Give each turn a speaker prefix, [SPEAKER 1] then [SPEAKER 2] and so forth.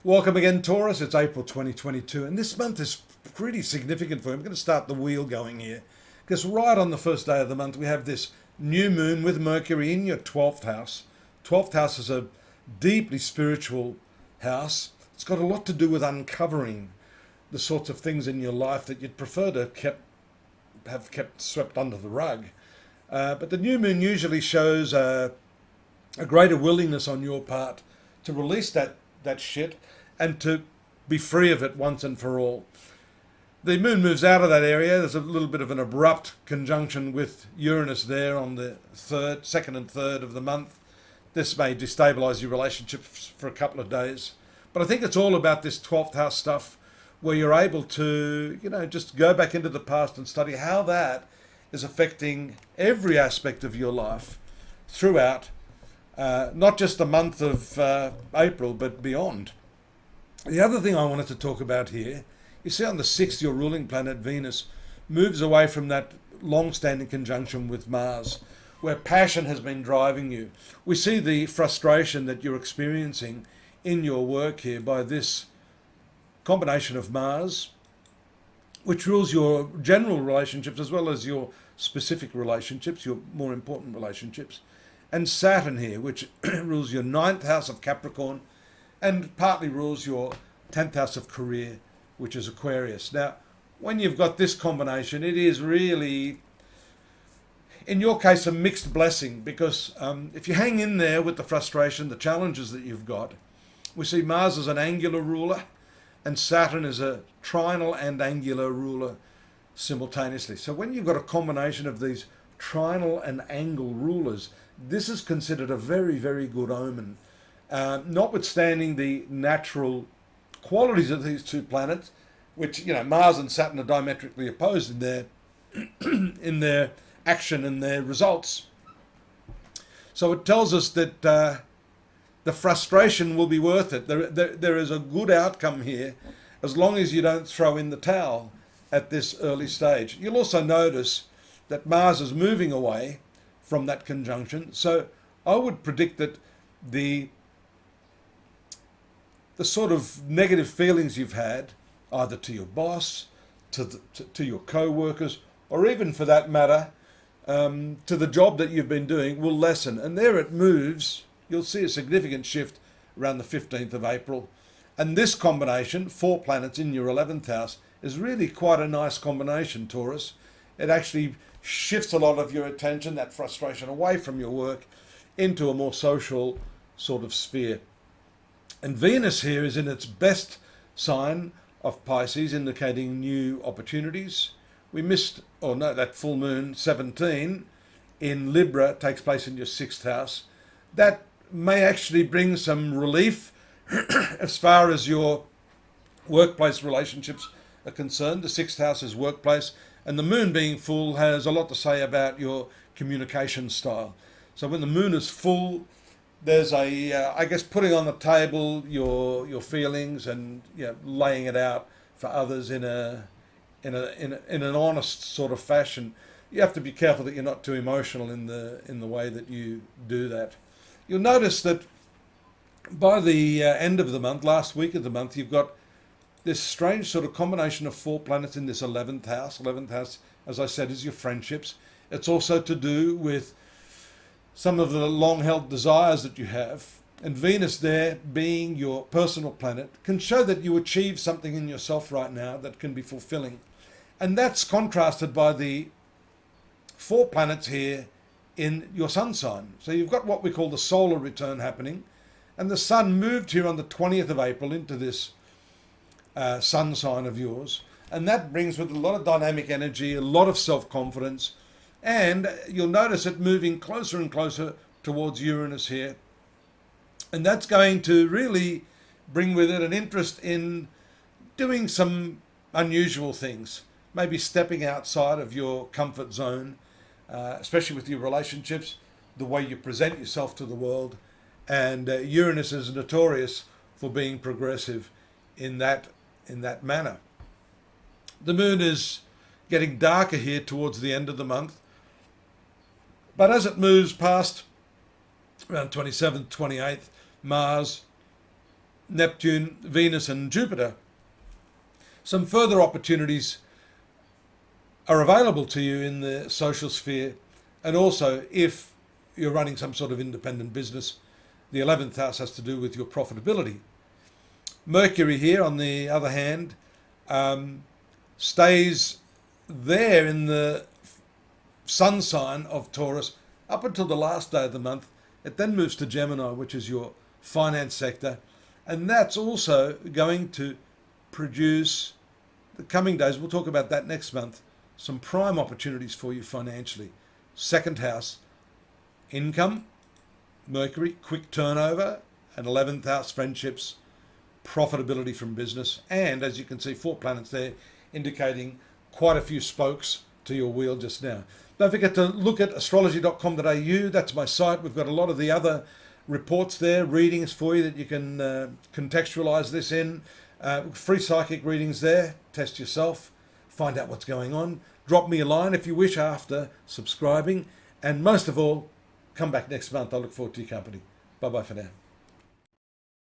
[SPEAKER 1] Welcome again, Taurus. It's April 2022, and this month is pretty significant for you. I'm going to start the wheel going here, because right on the first day of the month, we have this new moon with Mercury in your 12th house. 12th house is a deeply spiritual house. It's got a lot to do with uncovering the sorts of things in your life that you'd prefer to have kept swept under the rug. But the new moon usually shows a greater willingness on your part to release that shit and to be free of it once and for all. The moon moves out of that area. There's a little bit of an abrupt conjunction with Uranus there on the second and third of the month. This may destabilize your relationships for a couple of days. But I think it's all about this 12th house stuff where you're able to, just go back into the past and study how that is affecting every aspect of your life throughout, not just the month of April, but beyond. The other thing I wanted to talk about here, you see on the 6th, your ruling planet Venus moves away from that long-standing conjunction with Mars, where passion has been driving you. We see the frustration that you're experiencing in your work here by this combination of Mars, which rules your general relationships as well as your specific relationships, your more important relationships, and Saturn here, which rules your 9th house of Capricorn and partly rules your 10th house of career, which is Aquarius. Now, when you've got this combination, it is really, in your case, a mixed blessing, because if you hang in there with the frustration, the challenges that you've got, we see Mars as an angular ruler and Saturn as a trinal and angular ruler simultaneously. So when you've got a combination of these trinal and angle rulers, this is considered a very, very good omen. Notwithstanding the natural qualities of these two planets, which, Mars and Saturn are diametrically opposed in their in their action and their results. So it tells us that the frustration will be worth it. There is a good outcome here as long as you don't throw in the towel at this early stage. You'll also notice that Mars is moving away from that conjunction. So I would predict that the sort of negative feelings you've had, either to your boss, to your co-workers, or even for that matter, to the job that you've been doing, will lessen. And there it moves. You'll see a significant shift around the 15th of April. And this combination, 4 planets in your 11th house, is really quite a nice combination, Taurus. It actually shifts a lot of your attention, that frustration, away from your work into a more social sort of sphere. And Venus here is in its best sign of Pisces, indicating new opportunities. That full moon 17 in Libra takes place in your 6th house. That may actually bring some relief as far as your workplace relationships are concerned. The 6th house is workplace, and the moon being full has a lot to say about your communication style. So when the moon is full, there's putting on the table your feelings and laying it out for others in an honest sort of fashion. You have to be careful that you're not too emotional in the way that you do that. You'll notice that by the end of the month, last week of the month, you've got this strange sort of combination of 4 planets in this 11th house. 11th house, as I said, is your friendships. It's also to do with some of the long-held desires that you have. And Venus there, being your personal planet, can show that you achieve something in yourself right now that can be fulfilling. And that's contrasted by the 4 planets here in your sun sign. So you've got what we call the solar return happening. And the sun moved here on the 20th of April into this sun sign of yours. And that brings with a lot of dynamic energy, a lot of self-confidence. And you'll notice it moving closer and closer towards Uranus here. And that's going to really bring with it an interest in doing some unusual things, maybe stepping outside of your comfort zone, especially with your relationships, the way you present yourself to the world. And Uranus is notorious for being progressive in that manner. The moon is getting darker here towards the end of the month. But as it moves past around 27th, 28th, Mars Neptune, Venus and Jupiter, some further opportunities are available to you in the social sphere. And also, if you're running some sort of independent business, the 11th house has to do with your profitability. Mercury here, on the other hand, stays there in the sun sign of Taurus up until the last day of the month. It then moves to Gemini, which is your finance sector. And that's also going to produce, the coming days, we'll talk about that next month, some prime opportunities for you financially. Second house, income, Mercury, quick turnover, and 11th house, friendships, profitability from business. And as you can see, 4 planets there indicating quite a few spokes to your wheel just now. Don't forget to look at astrology.com.au. That's my site. We've got a lot of the other reports there, readings for you that you can contextualize this in. Free psychic readings there. Test yourself. Find out what's going on. Drop me a line if you wish after subscribing. And most of all, come back next month. I look forward to your company. Bye-bye for now.